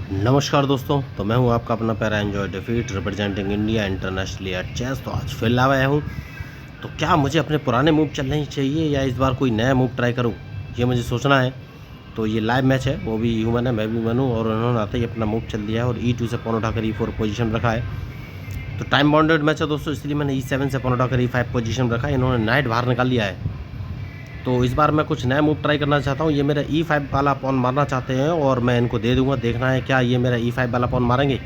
नमस्कार दोस्तों, तो मैं हूं आपका अपना प्यारा enjoy defeat representing India internationally at chess. तो आज फिर लाया हूं। तो क्या मुझे अपने पुराने मूव चलने ही चाहिए या इस बार कोई नया मूव ट्राई करूं, ये मुझे सोचना है। तो ये लाइव मैच है, वो भी ह्यूमन है, मैं भी ह्यूमन हूँ, और उन्होंने आते ही अपना मूव चल दिया है और E2 से पॉन उठाकर E4 पोजीशन रखा है। तो टाइम बाउंडेड मैच है दोस्तों, इसलिए मैंने E7 से पॉन उठाकर E5 पोजीशन रखा है। इन्होंने नाइट बाहर निकाल लिया है। तो इस बार मैं कुछ नया मूव ट्राई करना चाहता हूँ। ये मेरा E5 वाला पॉन मारना चाहते हैं और मैं इनको दे दूंगा। देखना है क्या ये मेरा E5 वाला पॉन मारेंगे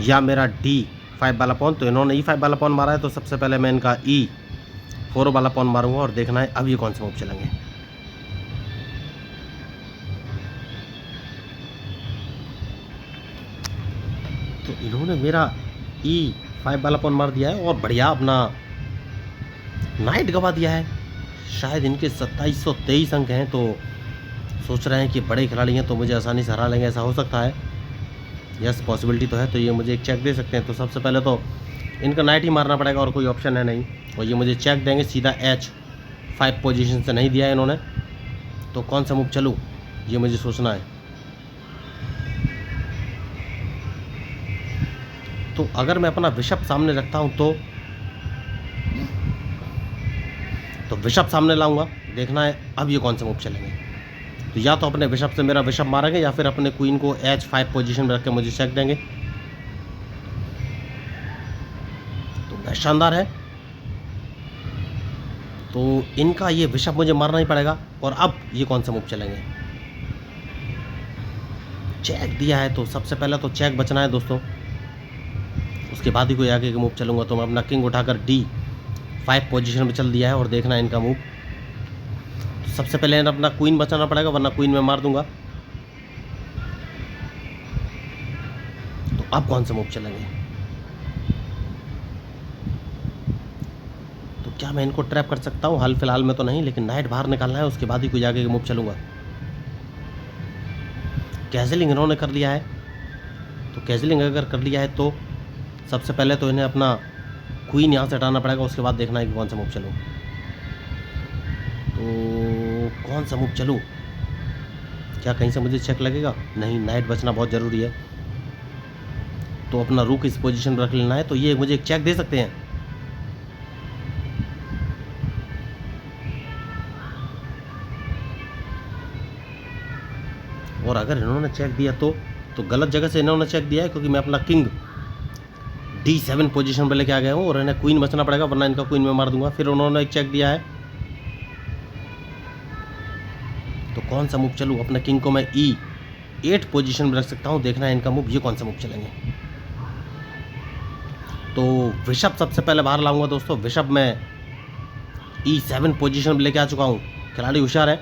या मेरा D5 वाला पॉन। तो इन्होंने E5 वाला पॉन मारा है, तो सबसे पहले मैं इनका E4 वाला पॉन मारूंगा और देखना है अब ये कौन से मूव चलेंगे। तो इन्होंने मेरा E5 वाला पॉन मार दिया है और बढ़िया अपना नाइट गवा दिया है। शायद इनके 2723 अंक हैं, तो सोच रहे हैं कि बड़े खिलाड़ी हैं तो मुझे आसानी से हरा लेंगे, ऐसा हो सकता है। यस, पॉसिबिलिटी तो है। तो ये मुझे एक चेक दे सकते हैं। तो सबसे पहले तो इनका नाइट ही मारना पड़ेगा और कोई ऑप्शन है नहीं। और ये मुझे चेक देंगे सीधा H5 पोजीशन से नहीं दिया है इन्होंने। तो कौन सा मूव चलूँ, ये मुझे सोचना है। तो अगर मैं अपना बिशप सामने रखता हूँ तो बिशप सामने लाऊंगा। देखना है अब ये कौन से मूव चलेंगे। तो या तो अपने बिशप से मेरा बिशप मारेंगे या फिर अपने क्वीन को H5 पोजीशन में रख के मुझे चेक देंगे। तो मैच शानदार है। तो इनका ये बिशप मुझे मारना ही पड़ेगा। और अब ये कौन से मूव चलेंगे। चेक दिया है, तो सबसे पहले तो चेक बचना है दोस्तों, उसके बाद ही कोई आगे का मूव चलूंगा। तो मैं अपना किंग उठाकर D5 पोजीशन में चल दिया है और देखना है इनका मूव। तो सबसे पहले अपना क्वीन बचाना पड़ेगा, वरना क्वीन में मार दूंगा। तो अब कौन से मूव चलेंगे। तो क्या मैं इनको ट्रैप कर सकता हूँ? हाल फिलहाल में तो नहीं, लेकिन नाइट बाहर निकालना है, उसके बाद ही कोई आगे का मूव चलूंगा। कैजलिंग इन्होंने कर लिया है। तो कैजलिंग अगर कर लिया है तो सबसे पहले तो इन्हें अपना क्वीन यहाँ से हटाना पड़ेगा, उसके बाद देखना है कि कौन सा मूव चलूँ। तो कौन सा मूव चलूँ, क्या कहीं से मुझे चेक लगेगा? नहीं, नाइट बचना बहुत ज़रूरी है। तो अपना रूक इस पोजीशन पर रख लेना है। तो ये मुझे एक चेक दे सकते हैं। और अगर इन्होंने चेक दिया तो गलत जगह से इन्होंने चेक दिया है, क्योंकि मैं अपना किंग D7 पोजीशन पर लेके आ गया हूँ और इन्हें क्वीन बचना पड़ेगा, वरना इनका क्वीन में मार दूंगा। फिर उन्होंने एक चेक दिया है, तो कौन सा मूव चलूँ। अपने किंग को मैं E8 पोजीशन में रख सकता हूँ। देखना है इनका मूव, ये कौन सा मूव चलेंगे। तो बिशप सबसे पहले बाहर लाऊंगा दोस्तों। बिशप मैं E7 पोजीशन में लेके आ चुका हूँ। खिलाड़ी होशियार है।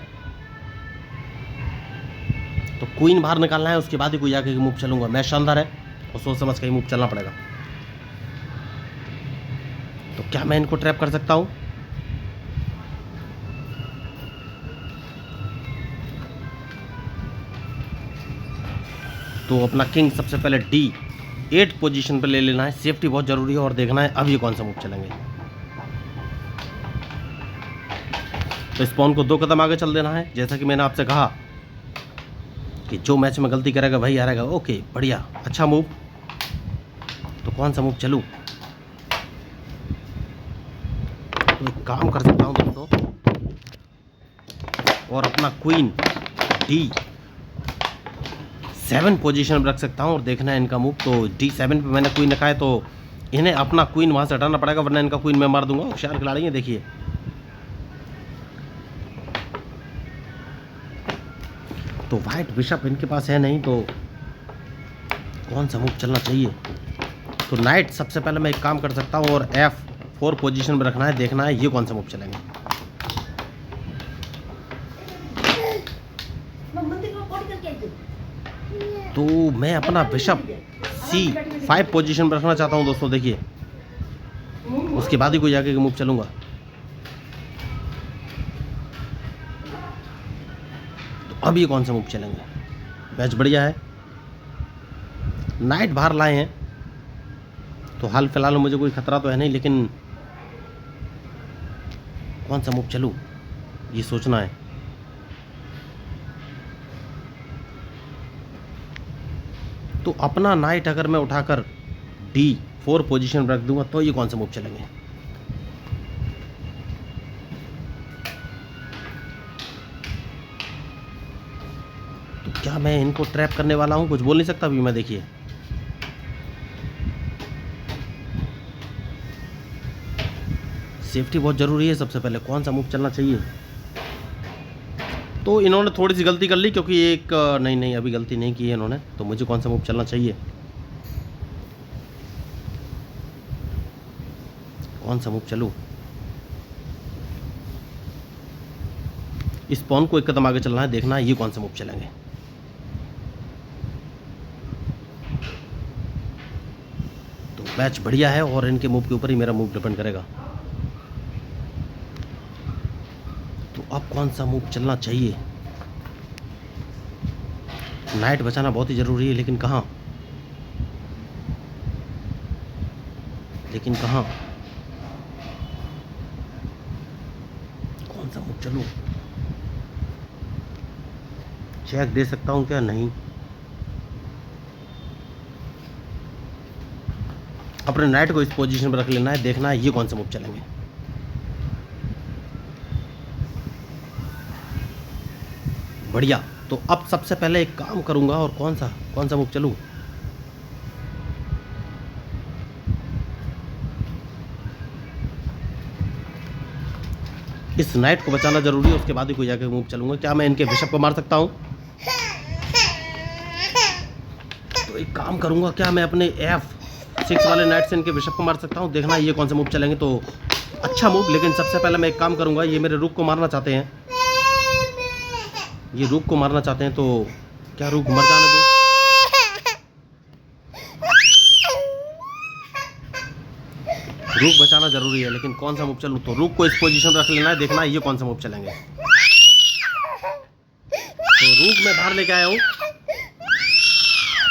तो क्वीन बाहर निकालना है, उसके बाद ही कोई आगे मूव चलूंगा। मैच शानदार है और सोच समझ के ही मूव चलना पड़ेगा। तो क्या मैं इनको ट्रैप कर सकता हूँ? तो अपना किंग सबसे पहले D8 पोजीशन पर ले लेना है। सेफ्टी बहुत ज़रूरी है। और देखना है अब ये कौन सा मूव चलेंगे। तो इस पॉन को 2 कदम आगे चल देना है, जैसा कि मैंने आपसे कहा कि जो मैच में गलती करेगा वही हारेगा। ओके, बढ़िया, अच्छा मूव। तो कौन सा मूव चलूँ। तो एक काम कर सकता हूँ दोस्तों, और अपना क्वीन D7 पोजीशन में रख सकता हूँ और देखना है इनका मूव। तो D7 पे मैंने क्वीन रखा है, तो इन्हें अपना क्वीन वहाँ से हटाना पड़ेगा, वरना इनका क्वीन मैं मार दूंगा। होशियार खिलाड़ी हैं, देखिए। तो वाइट बिशप इनके पास है नहीं, तो कौन सा मूव चलना चाहिए। तो नाइट सबसे पहले मैं एक काम कर सकता हूँ और F4 पोजीशन में रखना है। देखना है ये कौन सा मूव चलेंगे। तो मैं अपना बिशप C5 पोजीशन पर रखना चाहता हूँ दोस्तों, देखिए। उसके बाद ही कोई आगे का मूव चलूंगा। तो अब ये कौन सा मूव चलेंगे। मैच बढ़िया है। नाइट बाहर लाए हैं, तो हाल फिलहाल में मुझे कोई खतरा तो है नहीं, लेकिन कौन सा मूव चलूँ, ये सोचना है। तो अपना नाइट अगर मैं उठाकर D4 पोजीशन रख दूंगा तो ये कौन सा मूव चलेंगे? तो क्या मैं इनको ट्रैप करने वाला हूं? कुछ बोल नहीं सकता अभी मैं, देखिए। सेफ्टी बहुत ज़रूरी है। सबसे पहले कौन सा मूव चलना चाहिए? तो इन्होंने थोड़ी सी गलती कर ली, क्योंकि एक नहीं अभी गलती नहीं की है इन्होंने। तो मुझे कौन सा मूव चलना चाहिए? कौन सा मूव चलूं? इस पॉन को एक कदम आगे चलना है, देखना है ये कौन सा मूव चलेंगे। तो मैच बढ़िया है और इनके मूव के ऊपर ही मेरा मूव डिपेंड करेगा। तो अब कौन सा मूव चलना चाहिए? नाइट बचाना बहुत ही ज़रूरी है, लेकिन कहाँ? कौन सा मूव चलूं? चेक दे सकता हूँ क्या? नहीं। अपने नाइट को इस पोजीशन पर रख लेना है, देखना है ये कौन सा मूव चलेंगे। बढ़िया। तो अब सबसे पहले एक काम करूंगा, और कौन सा मूव चलूं? इस नाइट को बचाना जरूरी है, उसके बाद ही कोई जाके मूव चलूंगा। क्या मैं इनके बिशप को मार सकता हूं? तो एक काम करूंगा, क्या मैं अपने F6 वाले नाइट से इनके बिशप को मार सकता हूं? देखना ये कौन सा मूव चलेंगे। तो अच्छा मूव, लेकिन सबसे पहले मैं एक काम करूंगा, ये मेरे रूक को मारना चाहते हैं। तो क्या रूक मर जाने दूं? रूक बचाना जरूरी है, लेकिन कौन सा मूव चलूं? तो रूक को इस पोजीशन रख लेना है, देखना है ये कौन सा मूव चलेंगे। तो रूक मैं बाहर लेके आया हूं,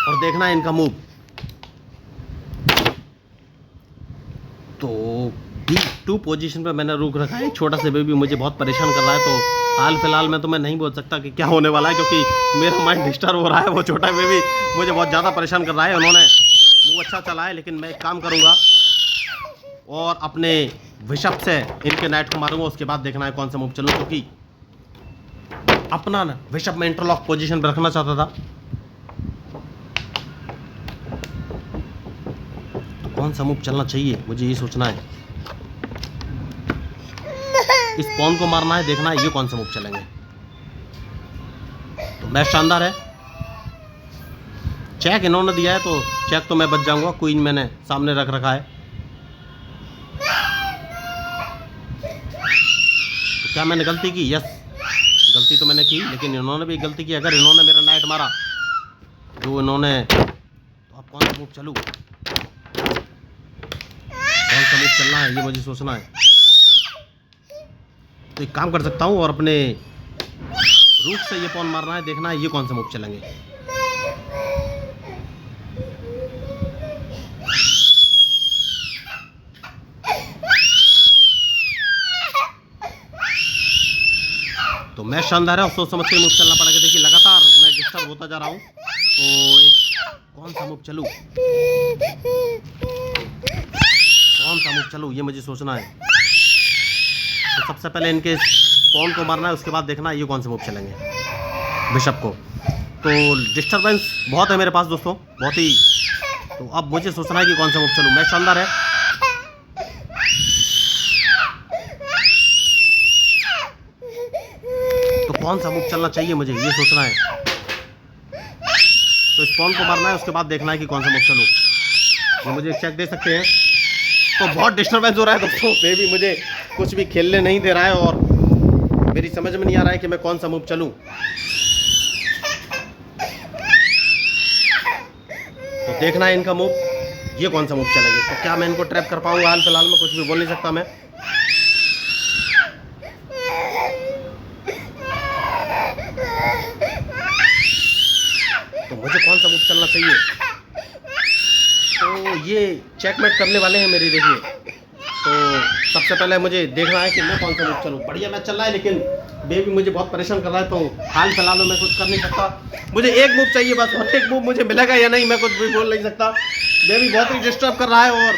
और देखना है इनका मूव। तो D2 पोजीशन पे मैंने रूक रखा है। छोटा सा बेबी मुझे बहुत परेशान कर रहा है, तो हाल फिलहाल में तो मैं नहीं बोल सकता कि क्या होने वाला है, क्योंकि मेरा माइंड डिस्टर्ब हो रहा है। वो छोटा बेबी मुझे बहुत ज़्यादा परेशान कर रहा है। उन्होंने मूव अच्छा चला है, लेकिन मैं एक काम करूँगा और अपने बिशप से इनके नाइट को मारूंगा। उसके बाद देखना है कौन सा मूव चलूँ, क्योंकि अपना बिशप में इंटरलॉक पोजीशन पर रखना चाहता था। तो कौन सा मूव चलना चाहिए, मुझे ये सोचना है। इस पॉन को मारना है, देखना है ये कौन सा मूव चलेंगे। तो मैच शानदार है। चेक इन्होंने दिया है, तो चेक तो मैं बच जाऊंगा। क्वीन मैंने सामने रख रखा है। तो क्या मैंने गलती की? यस, गलती तो मैंने की, लेकिन इन्होंने भी गलती की। अगर इन्होंने मेरा नाइट मारा जो इन्होंने, तो अब कौन सा मूव चलूँ? कौन सा मूव चलना है ये मुझे सोचना है। तो एक काम कर सकता हूँ और अपने रूट से ये पॉन मारना है, देखना है ये कौन सा मूव चलेंगे। तो मैच शानदार है और सोच समझ के मूव चलना पड़ेगा। देखिए लगातार मैं डिस्टर्ब होता जा रहा हूँ, तो एक कौन सा मूव चलूँ ये मुझे सोचना है। तो सबसे पहले इनके पॉन को मारना है, उसके बाद देखना है ये कौन से मूव चलेंगे बिशप को। तो डिस्टर्बेंस बहुत है मेरे पास दोस्तों, बहुत ही। तो अब मुझे सोचना है कि कौन सा मूव चलूँ। मैच शानदार है। तो कौन सा मूव चलना चाहिए मुझे ये सोचना है। तो इस पॉन को मारना है, उसके बाद देखना है कि कौन सा मूव चलूँ। ये मुझे चेक दे सकते हैं। तो बहुत डिस्टर्बेंस हो रहा है दोस्तों, बेबी मुझे कुछ भी खेलने नहीं दे रहा है और मेरी समझ में नहीं आ रहा है कि मैं कौन सा मूव चलूं। तो देखना है इनका मूव, ये कौन सा मूव चलेंगे। तो क्या मैं इनको ट्रैप कर पाऊंगा? हाल फिलहाल में कुछ भी बोल नहीं सकता मैं। तो मुझे कौन सा मूव चलना चाहिए। तो ये चेकमेट करने वाले हैं मेरी, देखिए तो सबसे पहले मुझे देखना है कि मैं कौन सा मूव चलूँ। बढ़िया मैच चल रहा है लेकिन बेबी मुझे बहुत परेशान कर रहा है, तो हाल फिलहाल में मैं कुछ कर नहीं सकता। मुझे एक मूव चाहिए बस, और एक मूव मुझे मिलेगा या नहीं मैं कुछ भी बोल नहीं सकता। बेबी बहुत ही डिस्टर्ब कर रहा है। और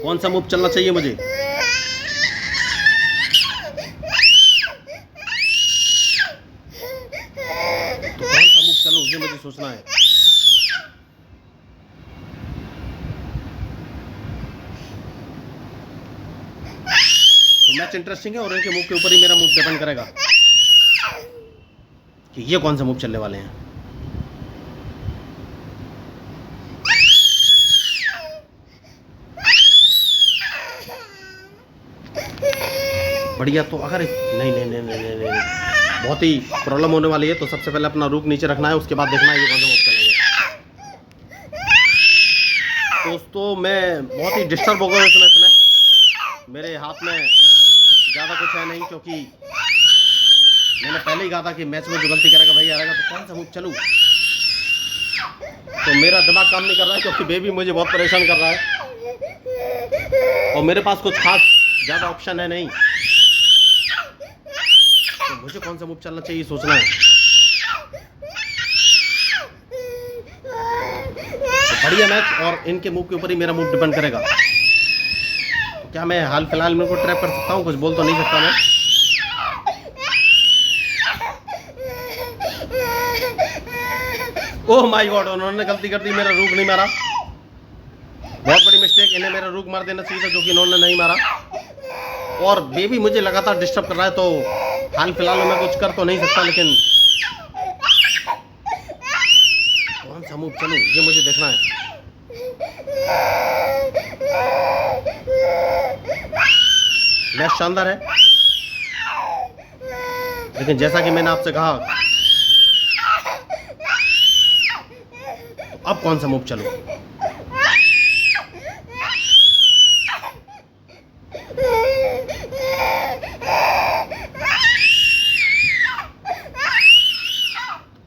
कौन सा मूव चलना चाहिए मुझे? तो कौन सा मूव चलूं ये मुझे सोचना है। तो मैच इंटरेस्टिंग है और इनके मूव के ऊपर ही मेरा मूव डिपेंड करेगा कि ये कौन सा मूव चलने वाले हैं। बढ़िया। तो अगर नहीं नहीं नहीं नहीं नहीं, नहीं, नहीं। बहुत ही प्रॉब्लम होने वाली है। तो सबसे पहले अपना रुक नीचे रखना है, उसके बाद देखना है ये कौन सा मूव चलेंगे। दोस्तों मैं बहुत ही डिस्टर्ब हो गया इस मैच में। मेरे हाथ में ज़्यादा कुछ है नहीं, क्योंकि मैंने पहले ही कहा था कि मैच में जो गलती करेगा वही हारेगा। तो कौन सा मूव चलूँ? तो मेरा दिमाग काम नहीं कर रहा है, क्योंकि बेबी मुझे बहुत परेशान कर रहा है और मेरे पास कुछ खास ज़्यादा ऑप्शन है नहीं। तो मुझे कौन सा मूव चलना चाहिए सोचना है। तो बढ़िया मैच और इनके मूव के ऊपर ही मेरा मूव डिपेंड करेगा। तो क्या मैं हाल फिलहाल में को ट्रैप कर सकता हूँ? कुछ बोल तो नहीं सकता मैं। ओह माय गॉड, उन्होंने गलती कर दी, मेरा रुक नहीं मारा। बहुत बड़ी मिस्टेक, इन्हें मेरा रुक मार देना चाहिए था, जो कि इन्होंने नहीं मारा। और बेबी मुझे लगातार डिस्टर्ब कर रहा है, तो हाल फिलहाल में मैं कुछ कर तो नहीं सकता, लेकिन कौन सा मूव चलूं ये मुझे देखना है। मैच शानदार है, लेकिन जैसा कि मैंने आपसे कहा, अब कौन सा मूव चलूं?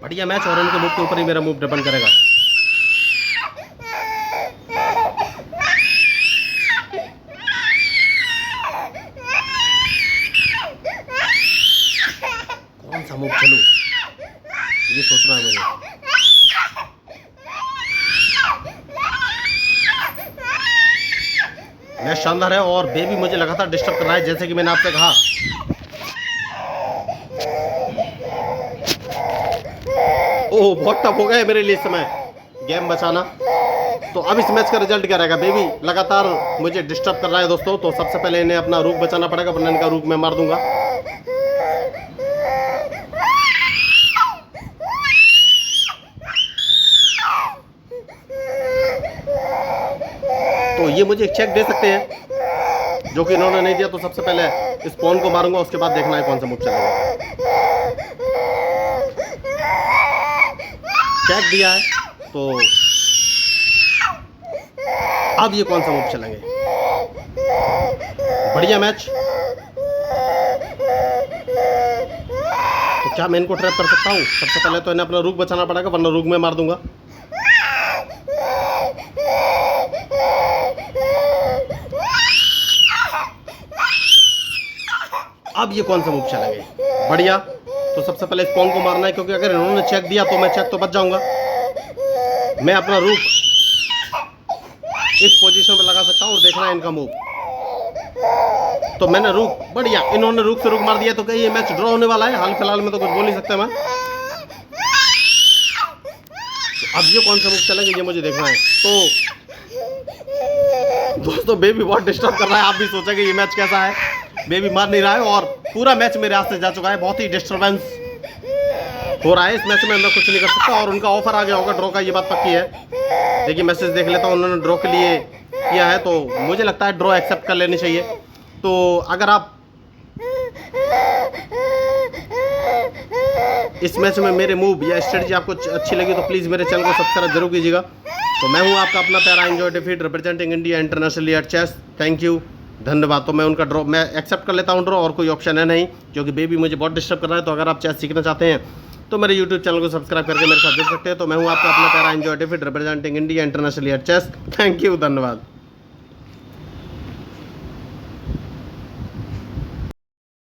बढ़िया मैच और इनके मूव के ऊपर ही मेरा मूव डिपेंड करेगा। कौन सा मूव चलूं ये सोचना है मुझे। मैच शानदार है और बेबी मुझे लगातार डिस्टर्ब कर रहा है, जैसे कि मैंने आपसे कहा। ओह बहुत टफ हो गया है मेरे लिए इस समय गेम बचाना। तो अब इस मैच का रिजल्ट क्या रहेगा? बेबी लगातार मुझे डिस्टर्ब कर रहा है दोस्तों, तो सबसे पहले इन्हें अपना रुक बचाना पड़ेगा, वरना इनका रुक मैं मार दूंगा। तो ये मुझे एक चेक दे सकते हैं, जो कि इन्होंने नहीं दिया। तो सबसे पहले इस पॉन को मारूंगा, उसके बाद देखना है कौन सा मूव चलेगा। चेक दिया है, तो अब ये कौन सा मूव चलेंगे। बढ़िया मैच। तो क्या मैं इनको ट्रैप कर सकता हूँ? सबसे पहले तो इन्हें अपना रुक बचाना पड़ेगा, वरना रुक में मार दूंगा। अब ये कौन सा मूव चलेंगे। बढ़िया। तो सबसे पहले इस पॉन को मारना है, क्योंकि अगर इन्होंने चेक दिया तो मैं चेक तो बच जाऊंगा। मैं अपना रुक इस पोजीशन पे लगा सकता हूँ और देखना है इनका मूव। तो मैंने रुक, बढ़िया, इन्होंने रुक से रुक मार दिया। तो क्या ये मैच ड्रॉ होने वाला है? हाल फिलहाल में तो कुछ बोल नहीं सकता मैं। तो अब ये कौन सा मूव चलेंगे ये मुझे देखना है। तो दोस्तों बेबी बहुत डिस्टर्ब कर रहा है। आप भी सोचेंगे ये मैच कैसा है। बेबी मार नहीं रहा है और पूरा मैच मेरे हाथ से जा चुका है। बहुत ही डिस्टर्बेंस हो रहा है इस मैच में, मैं कुछ नहीं कर सकता। और उनका ऑफर आ गया होगा ड्रॉ का, ये बात पक्की है। देखिए मैसेज देख लेता हूँ, उन्होंने ड्रॉ के लिए किया है, तो मुझे लगता है ड्रॉ एक्सेप्ट कर लेनी चाहिए। तो अगर आप इस मैच में मेरे मूव या स्ट्रेटजी आपको अच्छी लगी तो प्लीज़ मेरे चैनल को सब्सक्राइब जरूर कीजिएगा। तो मैं हूँ आपका अपना प्यारा enjoy defeat, representing India internationally at chess. Thank you, धन्यवाद। तो मैं उनका ड्रॉ मैं एक्सेप्ट कर लेता हूँ ड्रॉ, और कोई ऑप्शन है नहीं, क्योंकि बेबी मुझे बहुत डिस्टर्ब कर रहा है। तो अगर आप चेस सीखना चाहते हैं तो मेरे यूट्यूब चैनल को सब्सक्राइब करके मेरे साथ जुड़ सकते हैं। तो मैं हूँ आपका अपना प्यारा enjoy defeat representing India internationally at chess. Thank you, धन्यवाद।